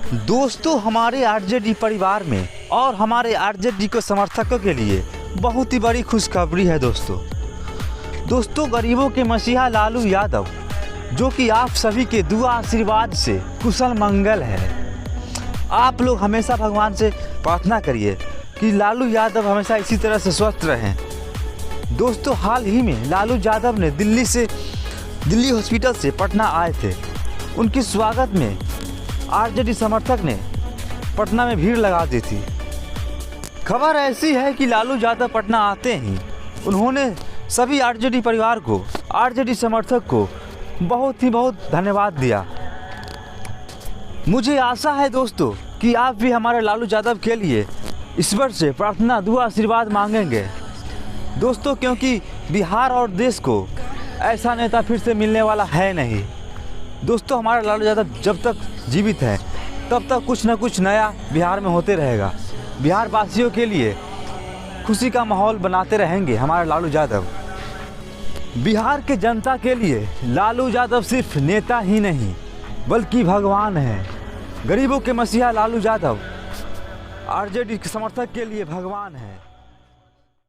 दोस्तों, हमारे आरजेडी परिवार में और हमारे आरजेडी के समर्थकों के लिए बहुत ही बड़ी खुशखबरी है दोस्तों, गरीबों के मसीहा लालू यादव, जो कि आप सभी के दुआ आशीर्वाद से कुशल मंगल है। आप लोग हमेशा भगवान से प्रार्थना करिए कि लालू यादव हमेशा इसी तरह से स्वस्थ रहें। दोस्तों, हाल ही में लालू यादव ने दिल्ली हॉस्पिटल से पटना आए थे। उनके स्वागत में आरजेडी समर्थक ने पटना में भीड़ लगा दी थी। खबर ऐसी है कि लालू यादव पटना आते ही उन्होंने सभी आरजेडी परिवार को, आरजेडी समर्थक को बहुत धन्यवाद दिया। मुझे आशा है दोस्तों कि आप भी हमारे लालू यादव के लिए ईश्वर से प्रार्थना, दुआ, आशीर्वाद मांगेंगे दोस्तों, क्योंकि बिहार और देश को ऐसा नेता फिर से मिलने वाला है नहीं। दोस्तों, हमारा लालू यादव जब तक जीवित है तब तक कुछ न कुछ नया बिहार में होते रहेगा। बिहार वासियों के लिए खुशी का माहौल बनाते रहेंगे हमारे लालू यादव। बिहार के जनता के लिए लालू यादव सिर्फ नेता ही नहीं बल्कि भगवान है। गरीबों के मसीहा लालू यादव आरजेडी के समर्थक के लिए भगवान है।